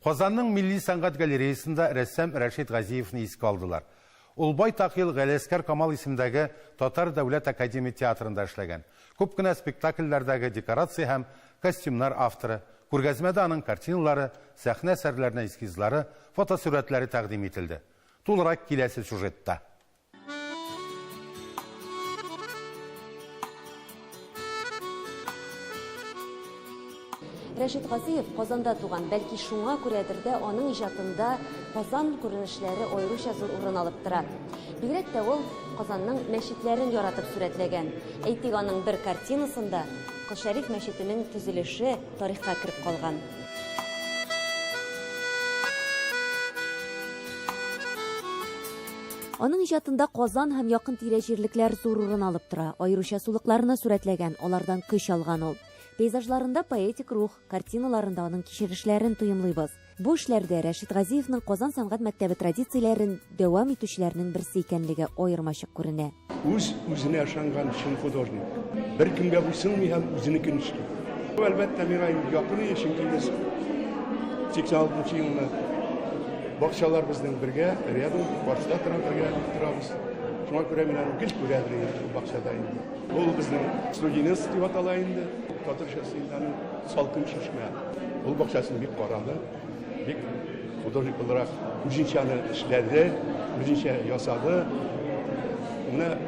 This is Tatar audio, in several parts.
Qozanның Milli Sanat Galereyasında rəssam Rəşid Ғазиевni isq aldılar. Ул байтақ ел Ғалескер Камал исемдәге Татар Дәүләт Академия театрында эшләгән. Күп кенә спектакльләрдәге декорация һәм костюмнар авторы, күргәзмәдә аның картиналары, сәхнә әсәрләренә эскизлары, фотосурәтләре тәкъдим ителде. Тулырак киләсе сюжетта. Рәшид Ғазиев Казанда туган, бәлки шуңа күрәдер дә аның иҗатында Казан күренешләре аеруча зур урын алып тора. Бигрәк тә ул Казанның мәчетләрен яратып сүрәтләгән. Әйтик, аның бер картинасында Кол Шәриф мәчетенең төзелеше тарихка кереп калган. Аның иҗатында Казан һәм якын тирә җирлекләр зур урын алып тора. Аеруча сулыкларны сүрәтләгән, алардан көч алган ул. Пейзажларында поэтик рух, картиналарында аның кичерешләрен тоемлыйбыз. Бу эшләрдә Рәшид Ғазиевның Казан сәнгать мәктәбе традицияләрен дәвам итүчеләрнең берсе икәнлеге аермачык күренә. Үзенә ышанган чын художник. Бер кемгә буйсынмый һәм үзенекен эшли. Бу әлбәттә миңа якын, чөнки без 86 елда бакчалар безнең бергә, рядом, башта торабыз. Шуңа күрә мин аны гел күрәдер бакчада инде. Ул безнең студенец дип атала инде. Татарчасы инде салкын чишмә. Ул бакчасын бик карады. Бик художник буларак үзенчә эшләде, үзенчә ясады. Менә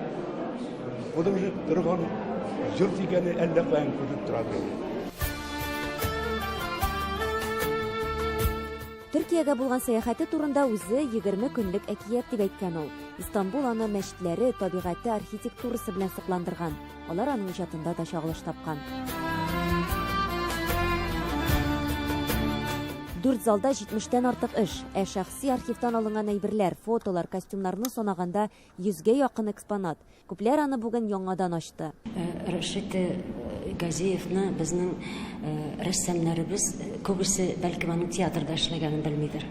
художник торган җыр дигәне әллә каян күреп тора. Төркиягә булган сәяхәте турында үзе 20 көнлек әкият дип әйткән ул. Истанбул аны мәчетләре, табигате, архитектурасы белән сокландырган. Алар аның иҗатында да чагылыш тапкан. 4 залда 70-тән артык эш, шәхси архивтан алынган әйберләр, фотолар, костюмнарны санаганда 100-гә якын экспонат. Күпләр аны бүген яңадан ачты. Рәшид Ғазиевны безнең рәссамнарыбыз күбесе бәлки аның театрда эшләгәнен белмидер.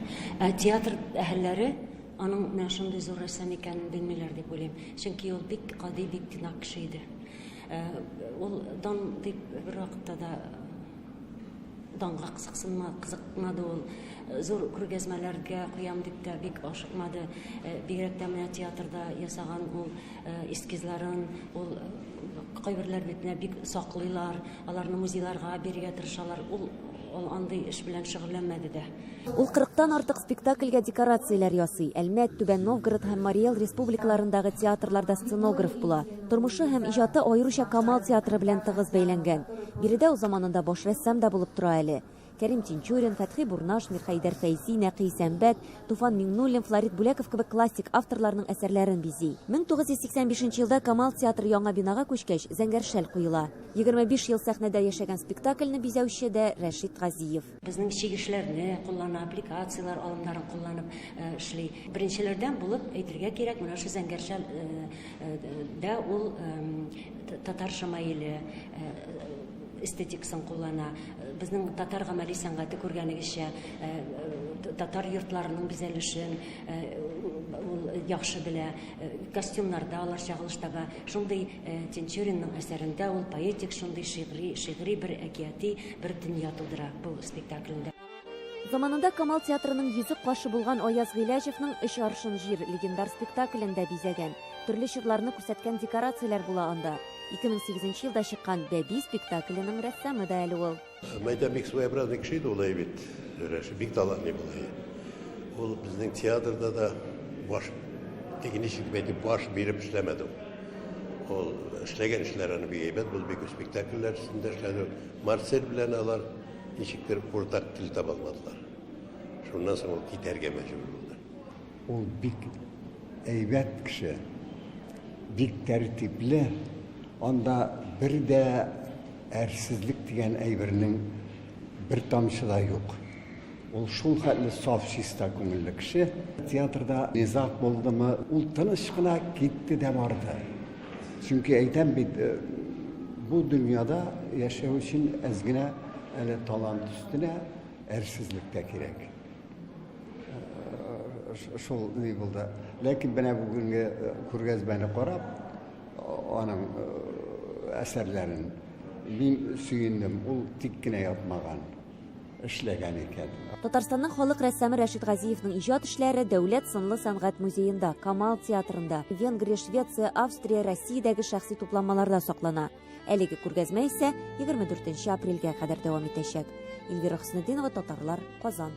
Театр әһелләре аның менә шундый зур рәссам икәнен белмиләр дип уйлыйм. Чөнки ул бик кадий, бик тинак кеше иде. Ул дан дип бер вакытта да данга кызыкмады ул. Зур күргәзмәләргә куям дип тә бик ашыкмады. Бигрәк тә менә театрда ясаган ул эскизларын, ул кайберләр битенә бик саклыйлар, аларны музейларга бирергә тырышалар. Ул андый эш белән шөгыльләнмәде дә. Ул 40-тан артык спектакльгә декорацияләр ясый. Әлмәт, Түбән Новгород һәм Мари-Эл республикаларындагы театрларда сценограф була. Тормышы һәм иҗаты аеруча Камал театры белән тыгыз бәйләнгән. Биредә ул заманында баш рәссам да булып тора әле. Кәрим Тинчурин, Фәтхи Бурнаш, Мирхәйдәр Фәйзи, Нәкый Сәмбәт, Туфан Миңнуллин, Флорид Бүләков кебек классик авторларның әсәрләрен бизи. 1985 елда Камал театры яңа бинага күчкәч, зәңгәр-шәл куела. 25 ел сәхнәдә яшәгән спектакльне бизәүче дә Рәшид Ғазиев. Безнең чигешләрне куллана, аппликациялар алымнарын кулланып эшли. Беренчеләрдән булып әйтергә кирәк, менә шу зәңгәр-шәл дә ул татар шамаиле эстетикасын куллана. Безнең татар гамәли сәнгате күргәнегезчә, татар йортларының бизәлешен ул яхшы белә. Костюмнарда алар чагылыш таба. Шундый Тинчуринның әсәрендә ул поэтик, шундый шигъри бер әкияти бер дөнья тудыра бу спектакльдә. Заманында Камал театрының йөзек кашы булган Аяз Гыйләҗевнең «Өч аршын җир» легендар спектаклендә бизәгән. Төрле чырларны күрсәткән декорацияләр була анда. 2008 елда чыккан «Бәби» спектакленең рәссамы да әле ул. Мәйдә бик своеобразный кеше иде ул бит. Бик талантлы була. Ул безнең театрда да баш тегеничек бәйтеп баш биреп эшләмәде. Ул эшләгән эшләрен бик әйбәт булды, бик спектакльләр өстендә эшләде. Марсель белән алар ничектер уртак тел таба алмадылар. Шуннан соң ул китәргә мәҗбүр булды. Ул бик әйбәт кеше, бик тәртипле. Анда бер дә әрсезлек дигән әйбернең бер тамчы да юк. Ул шул хәтле саф, чиста күңелле кеше. Театрда низак булдымы, ул тыныч кына китте дә барды. Чөнки әйтәм бит, бу дөньяда яшәү өчен әзгенә әле талант өстенә әрсезлек тә кирәк. Шул ни булды. Ләкин менә бүгенге күргәзмәне карап, аның әсәрләрен мин сөендем. Ул тик кенә ятмаган. эшләгән икән. Татарстанның халык рәссамы Рәшит Газиевның иҗат эшләре Дәүләт сынлы сәнгать музеенда, Камал театрында, Венгрия, Швеция, Австрия, Россиядәге шәхси тупланмаларда саклана. Әлеге күргәзмә исә 24 апрельгә кадәр дәвам итәчәк. Эльвира Хөснетдинова, Татарлар, Казан.